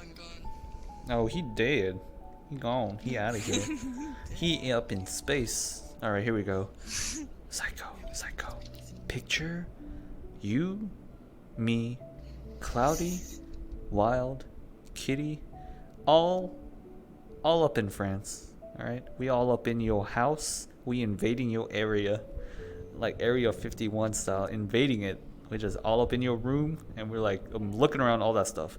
I'm gone. Oh, he dead. He gone. He out of here. He up in space. All right, here we go. Psycho, psycho. Picture you, me, Cloudy, Wild, Kitty, all, all up in France. All right, we all up in your house. We invading your area, like Area 51 style, invading it. We just all up in your room, and we're like looking around, all that stuff.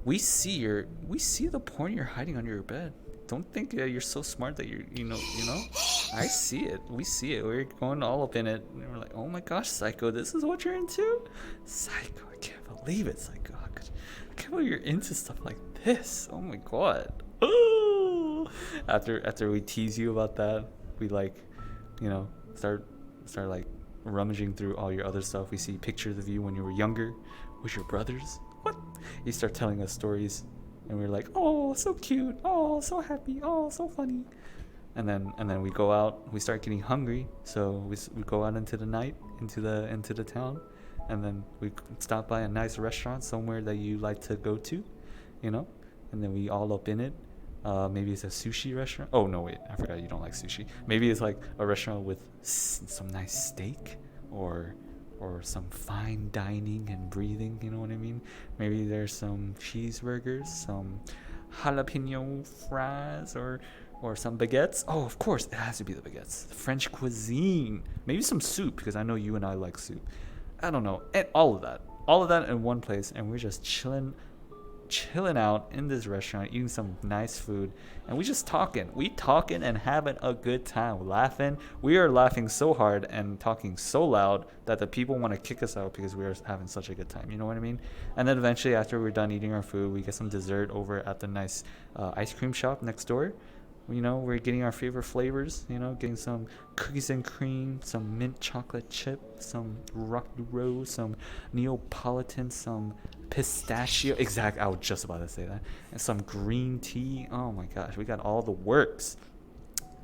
We see the porn you're hiding under your bed. Don't think you're so smart that you know. I see it. We see it. We're going all up in it, and we're like, oh my gosh, Psycho, this is what you're into, Psycho. I can't believe it, Psycho. I can't believe you're into stuff like this. Oh my god. Oh. After we tease you about that, we like, you know, start like rummaging through all your other stuff. We see pictures of you when you were younger with your brothers. What? You start telling us stories, and we're like, oh, so cute. Oh, so happy. Oh, so funny. And then we go out. We start getting hungry, so we go out into the night, into the town, and then we stop by a nice restaurant somewhere that you like to go to, you know, and then we all up in it. Maybe it's a sushi restaurant. Oh no, wait, I forgot you don't like sushi. Maybe it's like a restaurant with some nice steak, or some fine dining and breathing. You know what I mean? Maybe there's some cheeseburgers, some jalapeno fries, or some baguettes. Oh, of course, it has to be the baguettes. French cuisine. Maybe some soup, because I know you and I like soup. I don't know. And all of that in one place, and we're just chilling out in this restaurant, eating some nice food, and we just talking. We talking and having a good time, laughing. We are laughing so hard and talking so loud that the people want to kick us out because we are having such a good time. You know what I mean? And then eventually, after we're done eating our food, we get some dessert over at the nice ice cream shop next door. You know, we're getting our favorite flavors. You know, getting some cookies and cream, some mint chocolate chip, some rocky road, some Neapolitan, some pistachio. Exact. I was just about to say that. And some green tea. Oh my gosh, we got all the works.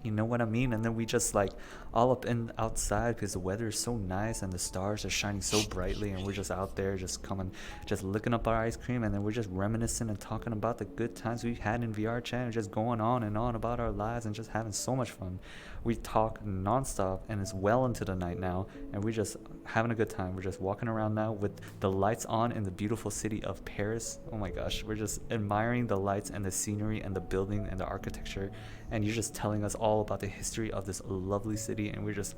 You know what I mean? And then we just like all up in outside because the weather is so nice and the stars are shining so brightly, and we're just out there just coming, just licking up our ice cream, and then we're just reminiscing and talking about the good times we've had in VR chat, and just going on and on about our lives and just having so much fun. We talk nonstop, and it's well into the night now, and we're just having a good time. We're just walking around now with the lights on in the beautiful city of Paris. Oh my gosh, we're just admiring the lights and the scenery and the building and the architecture, and you're just telling us all about the history of this lovely city, and we're just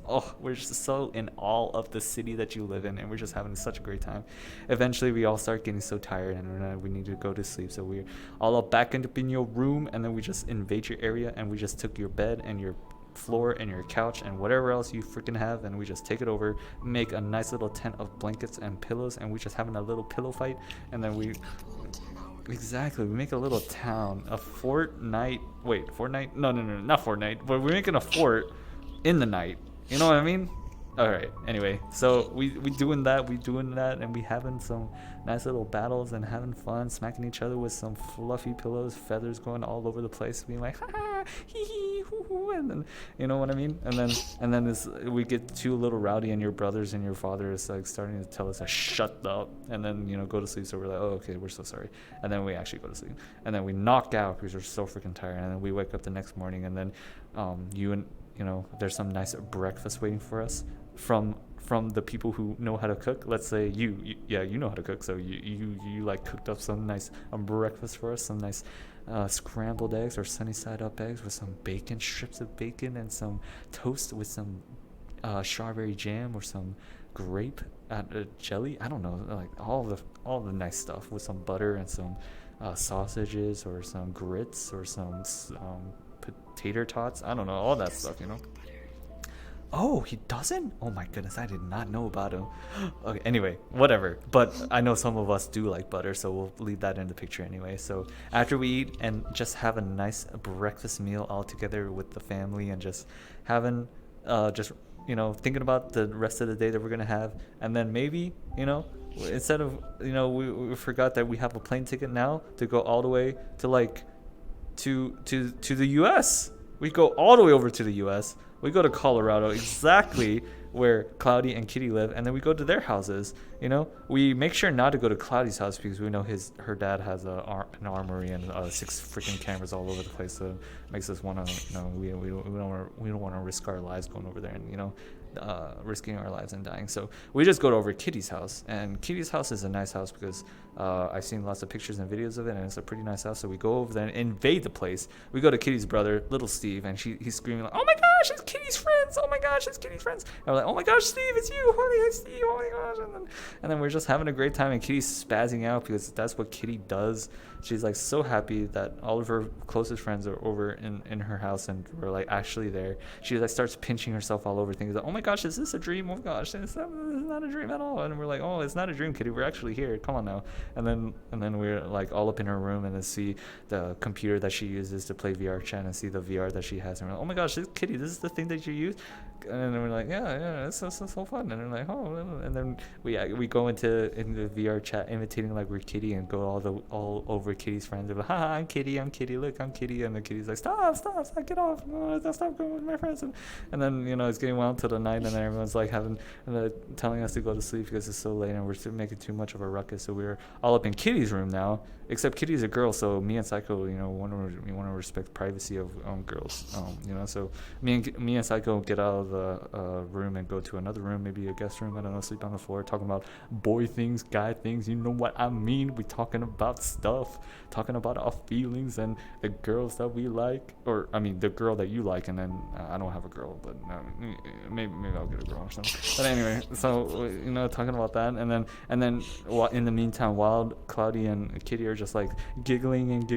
so in awe of the city that you live in, and we're just having such a great time. Eventually we all start getting so tired, and we need to go to sleep, so we're all up back up in your room, and then we just invade your area, and we just took your bed and your floor and your couch and whatever else you freaking have, and we just take it over, make a nice little tent of blankets and pillows, and we just having a little pillow fight, and then we exactly. We make a little town, a fortnight. Wait, Fortnite? No, no, no, not Fortnite. But we're making a fort in the night. You know what I mean? All right. Anyway, so we doing that, and we having some nice little battles and having fun, smacking each other with some fluffy pillows, feathers going all over the place, being like, ha ha, hee hee, hoo hoo, and then you know what I mean. And then this we get too a little rowdy, and your brothers and your father is like starting to tell us to shut up, and then go to sleep. So we're like, oh okay, we're so sorry, and then we actually go to sleep, and then we knock out because we're so freaking tired, and then we wake up the next morning, and then you and there's some nice breakfast waiting for us from the people who know how to cook. Let's say yeah, you know how to cook, so you like cooked up some nice breakfast for us, some nice scrambled eggs or sunny side up eggs with some bacon, strips of bacon, and some toast with some strawberry jam or some grape jelly. I don't know, like all the nice stuff with some butter and some sausages or some grits or some tater tots. I don't know, all that stuff. Oh, he doesn't? Oh my goodness, I did not know about him. Okay, anyway, whatever. But I know some of us do like butter, so we'll leave that in the picture anyway. So after we eat and just have a nice breakfast meal all together with the family, and just having, just thinking about the rest of the day that we're gonna have, and then maybe instead of we forgot that we have a plane ticket now to go all the way to like to the U.S. We go all the way over to the U.S. We go to Colorado, exactly where Cloudy and Kitty live, and then we go to their houses. You know, we make sure not to go to Cloudy's house because we know her dad has an armory and 6 freaking cameras all over the place. So it makes us want to, you know, we don't want to risk our lives going over there and, you know, risking our lives and dying. So we just go over Kitty's house, and Kitty's house is a nice house because I've seen lots of pictures and videos of it, and it's a pretty nice house. So we go over there and invade the place. We go to Kitty's brother, little Steve, and he's screaming like, "Oh my gosh, it's Kitty's friends! Oh my gosh, it's Kitty's friends!" And we're like, "Oh my gosh, Steve, it's you! Holy heck, Steve! Oh my gosh!" And then we're just having a great time, and Kitty's spazzing out because that's what Kitty does. She's like so happy that all of her closest friends are over in her house, and we're like actually there. She like starts pinching herself all over things like, "Oh my gosh, is this a dream? Oh my gosh, it's not a dream at all." And we're like, "Oh, it's not a dream, Kitty. We're actually here. Come on now." And then we're like all up in her room and then see the computer that she uses to play VR chat and see the VR that she has. And we're like, "Oh my gosh, Kitty, this is the thing that you use?" And then we're like, yeah, it's so fun. And we're like, oh, and then we go into the VR chat imitating like we're Kitty and go all over Kitty's friends. We're like, "Haha, I'm Kitty, look, I'm Kitty." And the Kitty's like, stop, get off, stop going with my friends. And then, you know, it's getting well into the night, and then everyone's like telling us to go to sleep because it's so late and we're still making too much of a ruckus. So we're all up in Kitty's room now, except Kitty's a girl, so me and Psycho, you know, want to respect privacy of girls, you know. So me and Psycho get out of the room and go to another room, maybe a guest room, I don't know, sleep on the floor, talking about boy things, guy things, you know what I mean. We talking about stuff, talking about our feelings and the girls that we like, or I mean the girl that you like, and then I don't have a girl, but maybe I'll get a girl or something. But anyway, so you know, talking about that, and then in the meantime, Wild, Cloudy, and Kitty are just like giggling and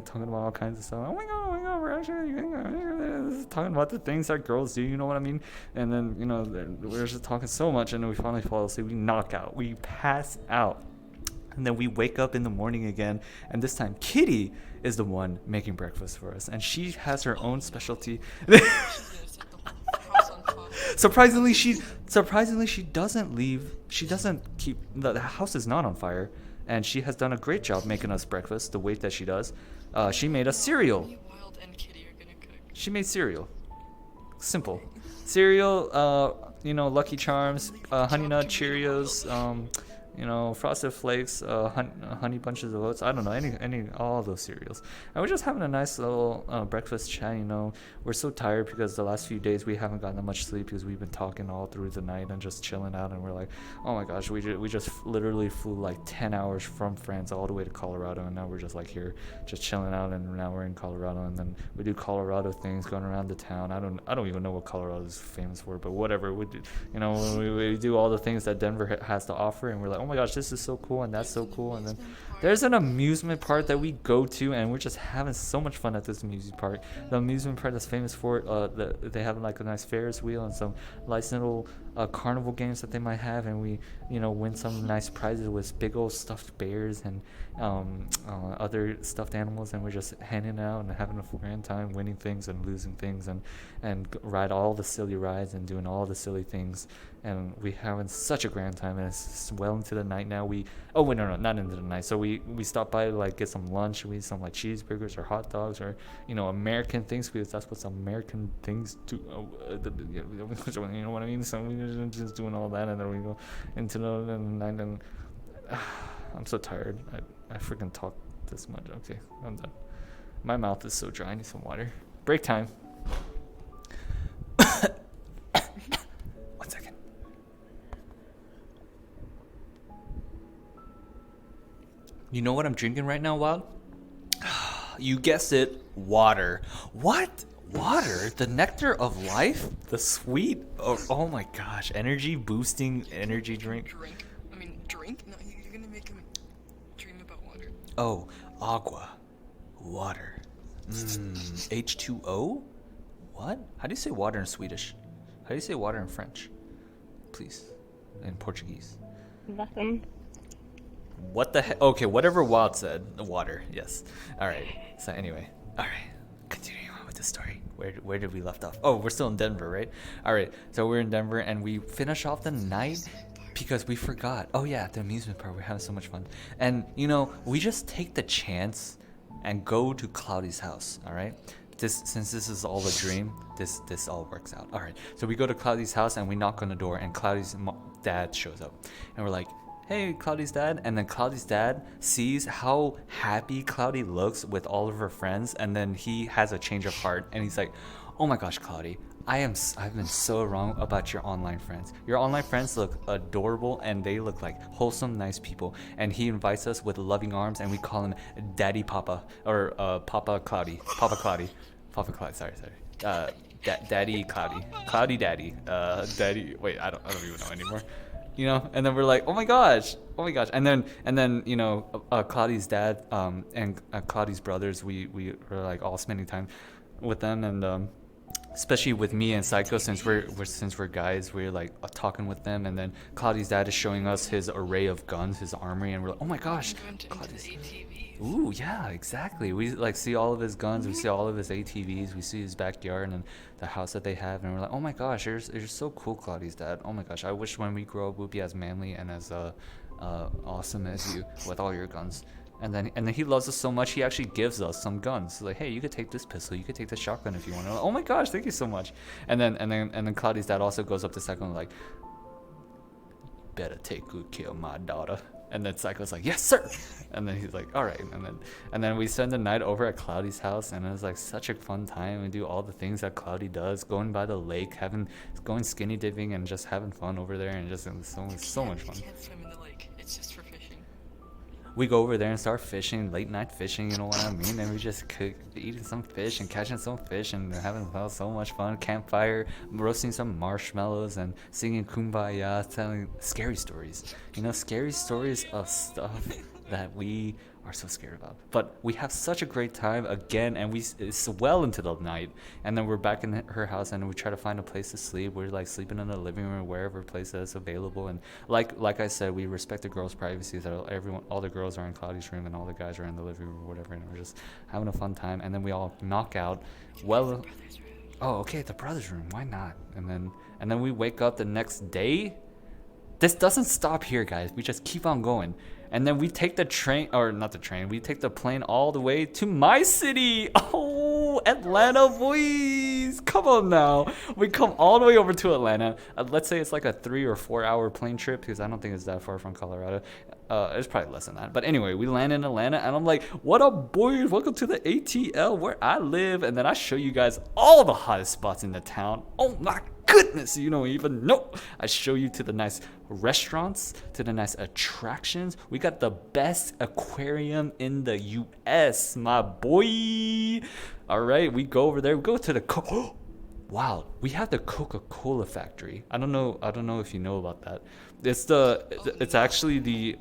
talking about all kinds of stuff. Oh my god, we're actually talking about the things that girls do, you know what I mean? And then, you know, we're just talking so much, and then we finally fall asleep. We knock out, we pass out, and then we wake up in the morning again, and this time Kitty is the one making breakfast for us, and she has her own specialty. Surprisingly, she doesn't leave. She doesn't keep the house is not on fire, and she has done a great job making us breakfast the way that she does. She made us cereal. Wild and Kitty are gonna cook. She made cereal. Simple cereal. You know, Lucky Charms, Honey Nut Cheerios, you know, Frosted Flakes, Honey Bunches of Oats. I don't know, any all those cereals. And we're just having a nice little breakfast chat. You know, we're so tired because the last few days we haven't gotten that much sleep because we've been talking all through the night and just chilling out. And we're like, oh my gosh, we just literally flew like 10 hours from France all the way to Colorado, and now we're just like here, just chilling out. And now we're in Colorado, and then we do Colorado things, going around the town. I don't even know what Colorado is famous for, but whatever. We do, you know, we do all the things that Denver has to offer, and we're like, oh my gosh, this is so cool and that's so cool. And then there's an amusement park that we go to, and we're just having so much fun at this amusement park. The amusement park that's famous for it, they have like a nice Ferris wheel and some nice little carnival games that they might have, and we, you know, win some nice prizes with big old stuffed bears and other stuffed animals, and we're just hanging out and having a grand time, winning things and losing things, and ride all the silly rides and doing all the silly things, and we having such a grand time. And it's well into the night now. No, not into the night. So we stop by to like get some lunch. We eat some like cheeseburgers or hot dogs or, you know, American things, because that's what American things do. You know what I mean? So we're just doing all that, and then we go into the night, and I'm so tired. I freaking talk this much. Okay, I'm done. My mouth is so dry. I need some water. Break time. 1 second. You know what I'm drinking right now, Wild? You guessed it, water. What? Water? The nectar of life? The sweet? Oh my gosh. Energy boosting energy drink. Drink? No, you're gonna make him dream about water. Oh, agua. Water. H2O? What? How do you say water in Swedish? How do you say water in French? Please. In Portuguese. Vatten. What the heck? Okay, whatever Wild said. Water, yes. Alright, so anyway. Alright, continuing on with the story. Where did we left off? Oh, we're still in Denver, right? Alright, so we're in Denver, and we finish off the night because we forgot. Oh yeah, the amusement park. We're having so much fun. And, you know, we just take the chance and go to Cloudy's house, alright? since this is all a dream, this all works out. All right, so we go to Cloudy's house and we knock on the door, and Cloudy's dad shows up, and we're like, hey, Cloudy's dad. And then Cloudy's dad sees how happy Cloudy looks with all of her friends, and then he has a change of heart, and he's like, oh my gosh, Cloudy, I've been so wrong about your online friends. Your online friends look adorable, and they look like wholesome, nice people. And he invites us with loving arms, and we call him Daddy Papa, or Papa Cloudy, Papa Cloudy, sorry. Daddy Cloudy, Cloudy Daddy, Daddy. Wait, I don't even know anymore. You know, and then we're like, oh my gosh, and then you know, Cloudy's dad, and Cloudy's brothers, we were like all spending time with them, and especially with me and Psycho, since we're guys, we're like talking with them, and then Cloudy's dad is showing us his array of guns, his armory, and we're like, oh my gosh, Cloudy's. Ooh, yeah, exactly. We like see all of his guns, we see all of his ATVs, we see his backyard and the house that they have, and we're like, oh my gosh, you're so cool, Cloudy's dad. Oh my gosh, I wish when we grow up we'll be as manly and as awesome as you with all your guns. And then he loves us so much, he actually gives us some guns. Like, hey, you could take this pistol, you could take the shotgun if you want. Like, oh my gosh, thank you so much. And then Cloudy's dad also goes up to Psycho and like, better take good care of my daughter. And then Psycho's like, yes, sir. And then he's like, all right. And then we spend the night over at Cloudy's house, and it was like such a fun time. We do all the things that Cloudy does, going by the lake, going skinny dipping, and just having fun over there, and just so much fun. You can't swim in the lake. It's just for fishing. We go over there and start fishing, late night fishing, you know what I mean? And we just eating some fish and catching some fish and having so much fun. Campfire, roasting some marshmallows and singing Kumbaya, telling scary stories. You know, scary stories of stuff that we are so scared about. But we have such a great time again, and it's well into the night, and then we're back in her house, and we try to find a place to sleep. We're like sleeping in the living room or wherever place that's available, and like I said, we respect the girls' privacy, that all the girls are in Cloudy's room and all the guys are in the living room or whatever, and we're just having a fun time. And then we all knock out. Well, oh, okay, the brother's room, why not? And then we wake up the next day. This doesn't stop here, guys. We just keep on going. And then we take the train, or not the train, we take the plane all the way to my city. Oh, Atlanta, boys. Come on now. We come all the way over to Atlanta. Let's say it's like a 3 or 4 hour plane trip, because I don't think it's that far from Colorado. It's probably less than that. But anyway, we land in Atlanta, and I'm like, what up, boys? Welcome to the ATL where I live. And then I show you guys all the hottest spots in the town. Oh my goodness, you don't even know. I show you to the nice restaurants, to the nice attractions. We got the best aquarium in the US, my boy. All right, we go over there. We go to the wow, we have the Coca-Cola factory. I don't know if you know about that. It's actually the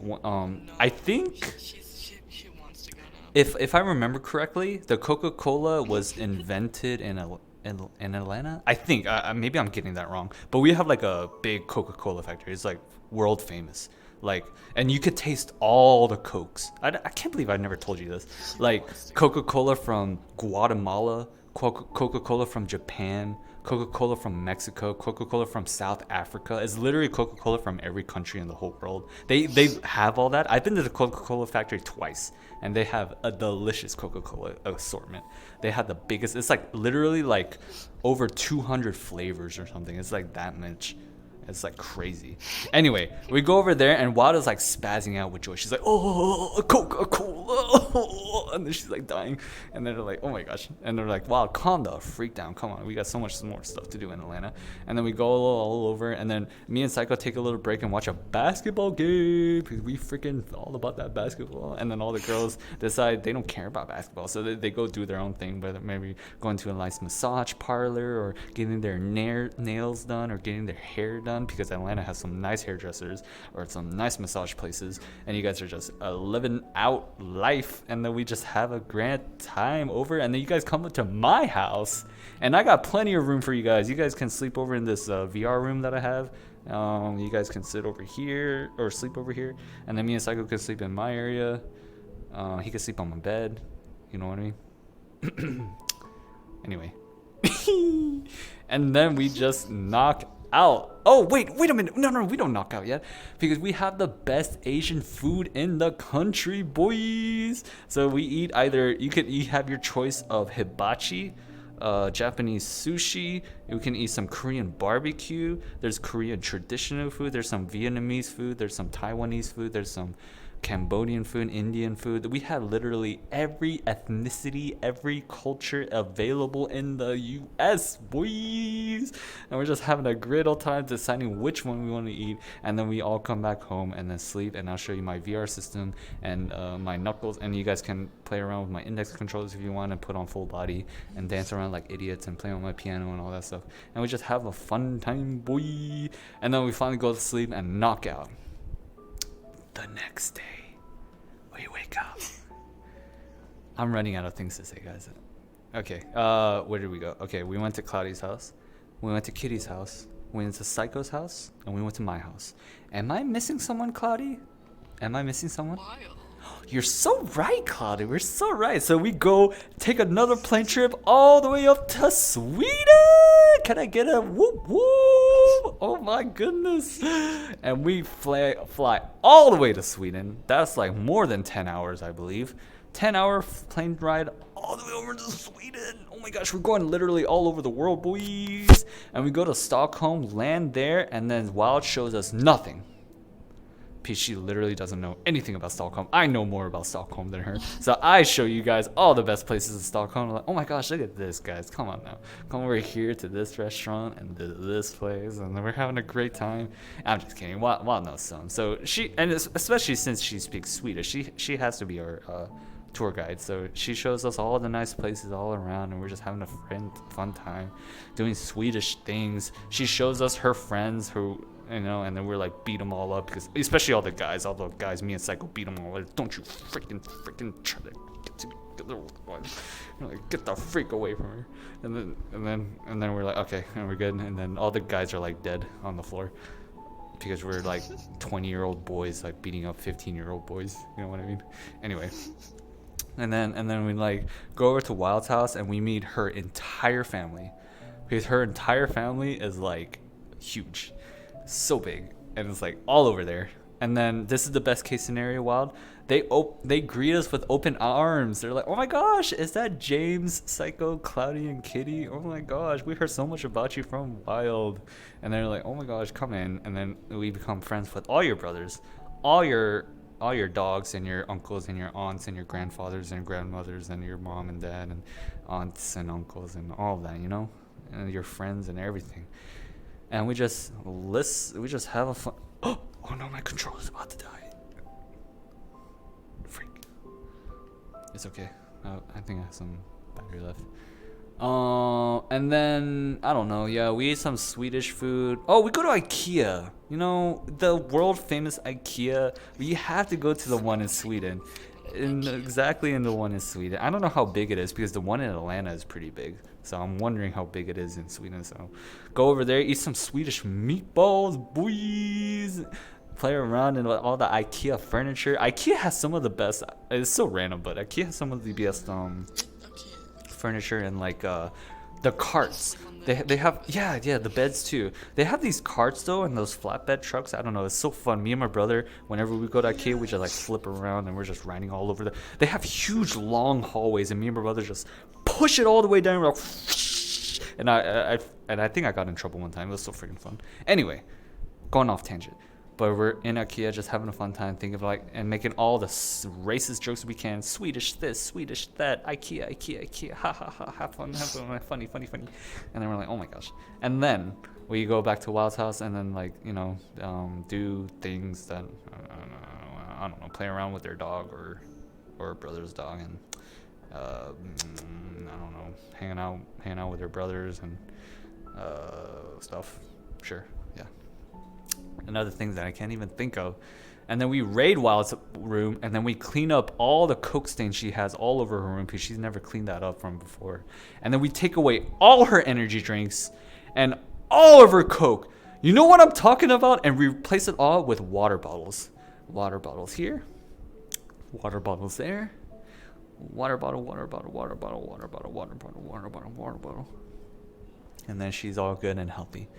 I think She wants to go now. if I remember correctly, the Coca-Cola was invented in Atlanta. I think maybe I'm getting that wrong, but we have like a big Coca-Cola factory. It's like world famous. Like, and you could taste all the Cokes. I can't believe I never told you this. Like Coca-Cola from Guatemala, Coca-Cola from Japan, Coca-Cola from Mexico, Coca-Cola from South Africa. It's literally Coca-Cola from every country in the whole world. They have all that. I've been to the Coca-Cola factory twice, and they have a delicious Coca-Cola assortment. They have the biggest. It's like literally like over 200 flavors or something. It's like that much. It's like crazy. Anyway, we go over there, and Wada's like spazzing out with joy. She's like, oh, Coca-Cola. And then she's like dying. And then they're like, oh my gosh. And they're like, wow, calm the freak down. Come on. We got so much more stuff to do in Atlanta. And then we go all over. And then me and Psycho take a little break and watch a basketball game, because we freaking all about that basketball. And then all the girls decide they don't care about basketball. So they go do their own thing, whether maybe going to a nice massage parlor, or getting their nails done, or getting their hair done, because Atlanta has some nice hairdressers or some nice massage places, and you guys are just living out life. And then we just have a grand time over, and then you guys come to my house, and I got plenty of room for you guys. You guys can sleep over in this VR room that I have. You guys can sit over here or sleep over here, and then me and Psycho can sleep in my area. He can sleep on my bed, you know what I mean? Anyway. And then we just knock out. Oh, wait a minute. No, we don't knock out yet because we have the best Asian food in the country, boys. So we eat either you have your choice of hibachi, Japanese sushi. You can eat some Korean barbecue. There's Korean traditional food. There's some Vietnamese food. There's some Taiwanese food. There's some Cambodian food, Indian food. We have literally every ethnicity, every culture available in the US, boys. And we're just having a great old time deciding which one we want to eat. And then we all come back home and then sleep. And I'll show you my VR system and my knuckles. And you guys can play around with my index controllers if you want and put on full body and dance around like idiots and play on my piano and all that stuff. And we just have a fun time, boy. And then we finally go to sleep and knock out. The next day, we wake up. I'm running out of things to say, guys. Okay, where did we go? Okay, we went to Cloudy's house. We went to Kitty's house. We went to Psycho's house. And we went to my house. Am I missing someone, Cloudy? Am I missing someone? Wild. You're so right, Cloudy. We're so right. So we go take another plane trip all the way up to Sweden. Can I get a whoop whoop? Oh my goodness. And we fly all the way to Sweden. That's like more than 10 hours, I believe. 10-hour plane ride all the way over to Sweden. Oh my gosh, we're going literally all over the world, boys. And we go to Stockholm, land there, and then Wild shows us nothing. She literally doesn't know anything about Stockholm. I know more about Stockholm than her. So I show you guys all the best places in Stockholm. I'm like, oh my gosh, look at this, guys. Come on now. Come over here to this restaurant and to this place. And then we're having a great time. I'm just kidding. Wild knows some. So she, and especially since she speaks Swedish, she has to be our tour guide. So she shows us all the nice places all around. And we're just having a fun time doing Swedish things. She shows us her friends who... and then we're like beat them all up because especially all the guys, me and Psycho beat them all up. Don't you freaking try to get together with one. Like, get the freak away from her. And then we're like, okay, and we're good. And then all the guys are like dead on the floor because we're like 20-year-old boys like beating up 15-year-old boys. You know what I mean? Anyway. And then we like go over to Wild's house and we meet her entire family because her entire family is like huge. So big, and it's like all over there. And then this is the best case scenario, Wild. They greet us with open arms. They're like, oh my gosh, is that James, Psycho, Cloudy, and Kitty? Oh my gosh, we heard so much about you from Wild. And they're like, oh my gosh, come in. And then we become friends with all your brothers, all your dogs, and your uncles, and your aunts, and your grandfathers, and grandmothers, and your mom and dad, and aunts and uncles, and all of that, and your friends and everything. And we just have a fun. Oh no, my controller's about to die. Freak. It's okay. I think I have some battery left. And then I don't know. Yeah, we ate some Swedish food. Oh, we go to IKEA. The world famous IKEA. We have to go to the one in Sweden. In the one in Sweden. I don't know how big it is because the one in Atlanta is pretty big. So I'm wondering how big it is in Sweden. So go over there, eat some Swedish meatballs, boys. Play around in all the IKEA furniture. IKEA has some of the best. It's so random, but IKEA has some of the best furniture and like the carts. They have the beds too. They have these carts though and those flatbed trucks. I don't know. It's so fun. Me and my brother, whenever we go to IKEA, we just like flip around and we're just riding all over They have huge long hallways and me and my brother just push it all the way down. We're like, and I think I got in trouble one time. It was so freaking fun. Anyway, going off tangent. But we're in IKEA just having a fun time, thinking of and making all the racist jokes we can. Swedish this, Swedish that, IKEA, ha ha ha, have fun, funny. And then we're like, oh my gosh. And then we go back to Wild's house and then do things that, I don't know, play around with their dog or brother's dog and, I don't know, hanging out with their brothers and stuff. Sure, yeah. And other things that I can't even think of. And then we raid Wild's room, and then we clean up all the Coke stains she has all over her room because she's never cleaned that up from before. And then we take away all her energy drinks and all of her Coke. You know what I'm talking about? And we replace it all with water bottles. Water bottles here. Water bottles there. Water bottle. And then she's all good and healthy.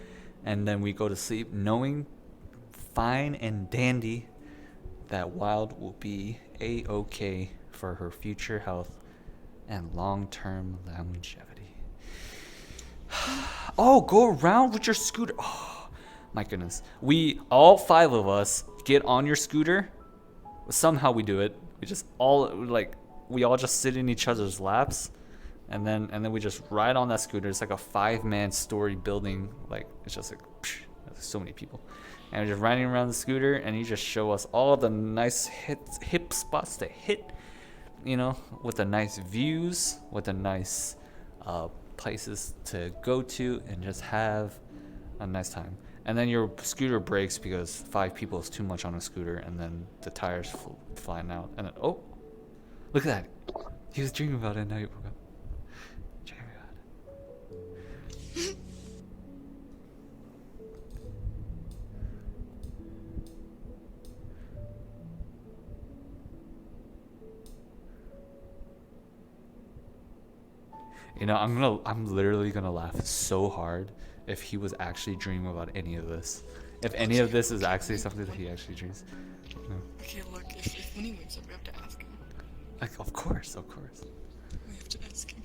and then we go to sleep knowing fine and dandy that Wild will be a-okay for her future health and long-term longevity. Oh, go around with your scooter. Oh, my goodness. We, all 5 of us, get on your scooter. Somehow we do it. We just all, like, we all just sit in each other's laps. And then we just ride on that scooter. It's like a 5-man story building. Like, it's just like, psh, so many people. And we're just riding around the scooter, and you just show us all the nice hip spots to hit, you know, with the nice views, with the nice places to go to, and just have a nice time. And then your scooter breaks because 5 people is too much on a scooter, and then the tires flying out. And then, oh, look at that. He was dreaming about it, and now he woke up. Dreaming about it. You know, I'm literally gonna laugh so hard if he was actually dreaming about any of this. If any of this is actually something that he actually dreams. No. Okay, look, if when he wakes up, we have to ask him. Like, of course. We have to ask him.